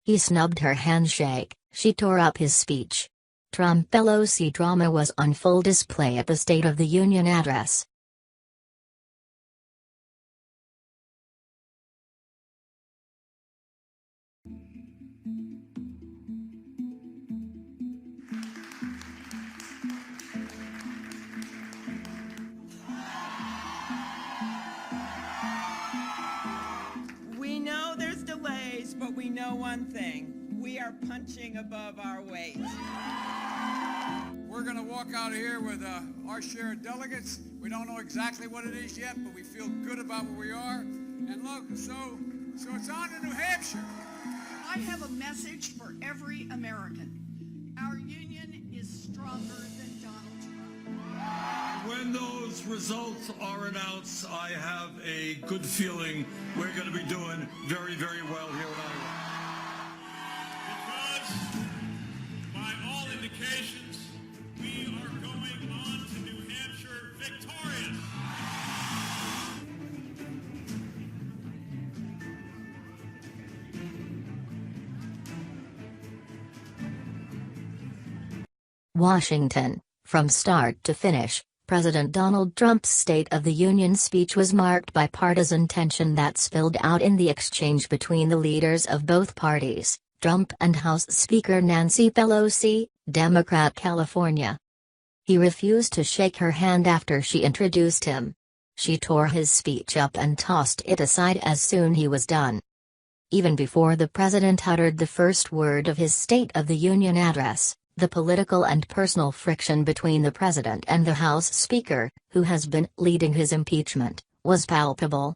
He snubbed her handshake, she tore up his speech. Trump-Pelosi drama was on full display at the State of the Union address. We know there's delays, but we know one thing. We are punching above our weight. We're going to walk out of here with our share of delegates. We don't know exactly what it is yet, but we feel good about where we are. And look, so it's on to New Hampshire. I have a message for every American. Our union is stronger than Donald Trump. When those results are announced, I have a good feeling we're going to be doing very, very well here in Iowa. Because, by all indications, we are going on to New Hampshire victorious. Washington. From start to finish, President Donald Trump's State of the Union speech was marked by partisan tension that spilled out in the exchange between the leaders of both parties, Trump and House Speaker Nancy Pelosi, Democrat California. He refused to shake her hand after she introduced him. She tore his speech up and tossed it aside as soon as he was done. Even before the president uttered the first word of his State of the Union address, the political and personal friction between the president and the House Speaker, who has been leading his impeachment, was palpable.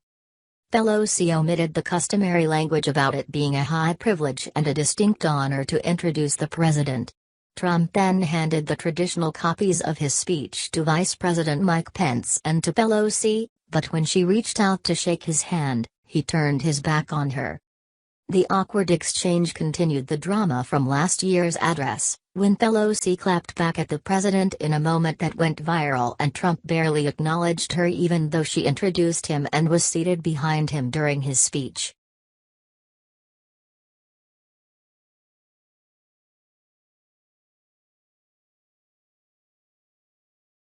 Pelosi omitted the customary language about it being a high privilege and a distinct honor to introduce the president. Trump then handed the traditional copies of his speech to Vice President Mike Pence and to Pelosi, but when she reached out to shake his hand, he turned his back on her. The awkward exchange continued the drama from last year's address, when Pelosi clapped back at the president in a moment that went viral and Trump barely acknowledged her even though she introduced him and was seated behind him during his speech.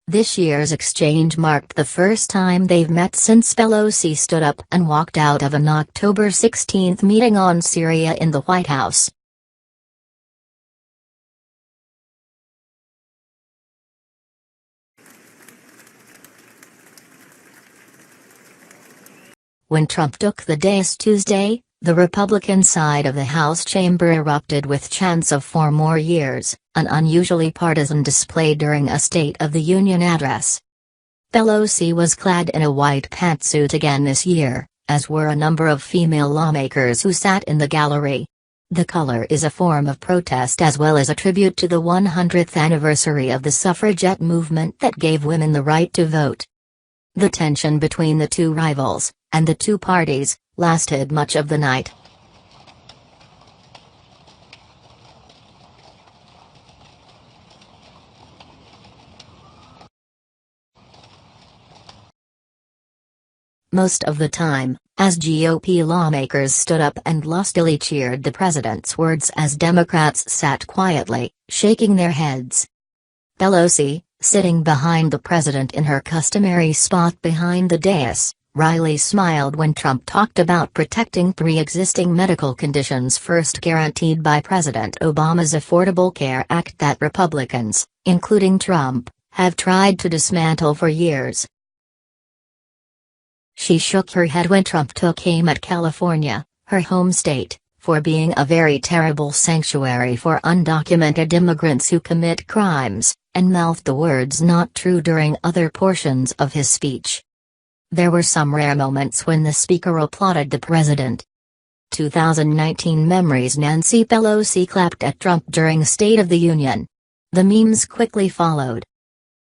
This year's exchange marked the first time they've met since Pelosi stood up and walked out of an October 16 meeting on Syria in the White House. When Trump took the dais Tuesday, the Republican side of the House chamber erupted with chants of 4 more years, an unusually partisan display during a State of the Union address. Pelosi was clad in a white pantsuit again this year, as were a number of female lawmakers who sat in the gallery. The color is a form of protest as well as a tribute to the 100th anniversary of the suffragette movement that gave women the right to vote. The tension between the two rivals, and the two parties, lasted much of the night. Most of the time, as GOP lawmakers stood up and lustily cheered the president's words as Democrats sat quietly, shaking their heads. Pelosi, sitting behind the president in her customary spot behind the dais, wryly smiled when Trump talked about protecting pre-existing medical conditions first guaranteed by President Obama's Affordable Care Act that Republicans, including Trump, have tried to dismantle for years. She shook her head when Trump took aim at California, her home state, for being a very terrible sanctuary for undocumented immigrants who commit crimes, and mouthed the words "not true" during other portions of his speech. There were some rare moments when the speaker applauded the president. 2019 memories. Nancy Pelosi clapped at Trump during State of the Union. The memes quickly followed.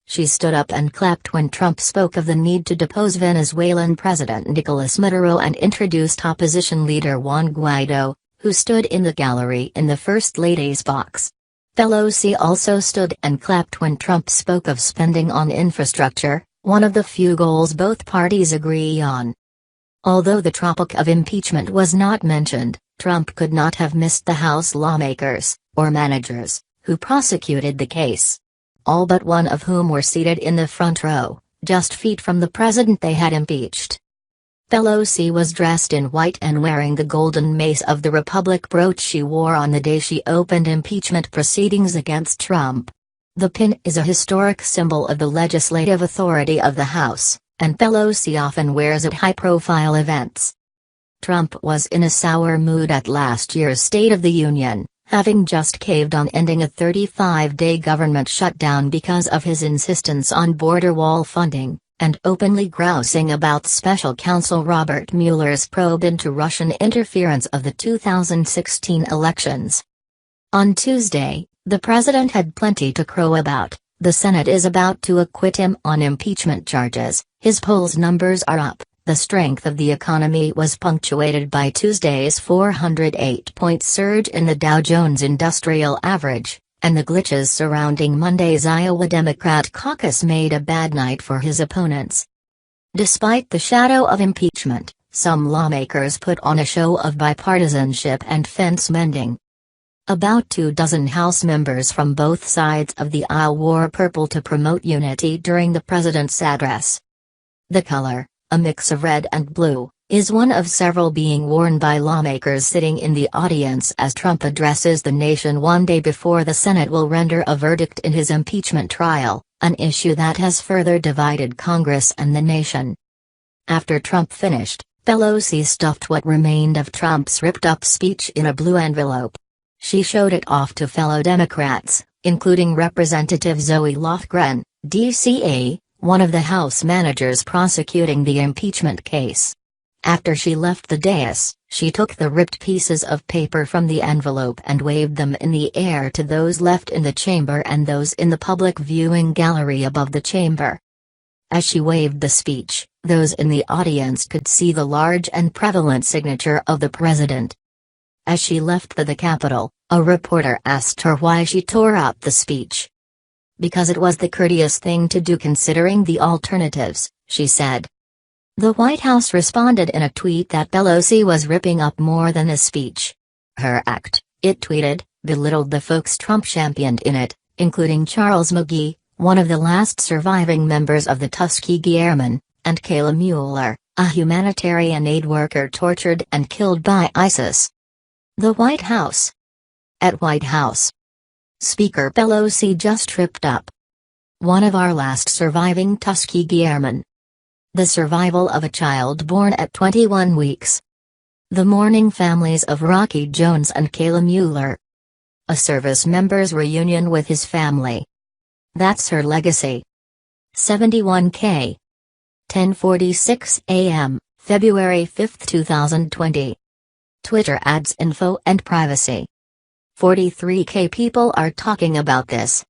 She stood up and clapped when Trump spoke of the need to depose Venezuelan President Nicolas Maduro and introduced opposition leader Juan Guaido, who stood in the gallery in the First Lady's box. Pelosi also stood and clapped when Trump spoke of spending on infrastructure, one of the few goals both parties agree on. Although the topic of impeachment was not mentioned, Trump could not have missed the House lawmakers, or managers, who prosecuted the case. All but one of whom were seated in the front row, just feet from the president they had impeached. Pelosi was dressed in white and wearing the golden mace of the Republic brooch she wore on the day she opened impeachment proceedings against Trump. The pin is a historic symbol of the legislative authority of the House, and Pelosi often wears it at high-profile events. Trump was in a sour mood at last year's State of the Union, having just caved on ending a 35-day government shutdown because of his insistence on border wall funding, and openly grousing about Special Counsel Robert Mueller's probe into Russian interference of the 2016 elections. On Tuesday, the president had plenty to crow about. The Senate is about to acquit him on impeachment charges, his polls numbers are up. The strength of the economy was punctuated by Tuesday's 408-point surge in the Dow Jones Industrial Average, and the glitches surrounding Monday's Iowa Democrat caucus made a bad night for his opponents. Despite the shadow of impeachment, some lawmakers put on a show of bipartisanship and fence mending. About 24 House members from both sides of the aisle wore purple to promote unity during the president's address. The color, a mix of red and blue, is one of several being worn by lawmakers sitting in the audience as Trump addresses the nation one day before the Senate will render a verdict in his impeachment trial, an issue that has further divided Congress and the nation. After Trump finished, Pelosi stuffed what remained of Trump's ripped-up speech in a blue envelope. She showed it off to fellow Democrats, including Representative Zoe Lofgren, DCA, one of the House managers prosecuting the impeachment case. After she left the dais, she took the ripped pieces of paper from the envelope and waved them in the air to those left in the chamber and those in the public viewing gallery above the chamber. As she waved the speech, those in the audience could see the large and prevalent signature of the president. As she left the Capitol, a reporter asked her why she tore up the speech. "Because it was the courteous thing to do considering the alternatives," she said. The White House responded in a tweet that Pelosi was ripping up more than a speech. Her act, it tweeted, belittled the folks Trump championed in it, including Charles McGee, one of the last surviving members of the Tuskegee Airmen, and Kayla Mueller, a humanitarian aid worker tortured and killed by ISIS. The White House. At White House. Speaker Pelosi just tripped up. One of our last surviving Tuskegee Airmen. The survival of a child born at 21 weeks. The mourning families of Rocky Jones and Kayla Mueller. A service member's reunion with his family. That's her legacy. 71K. 10:46 a.m., February 5, 2020. Twitter ads info and privacy. 43K people are talking about this.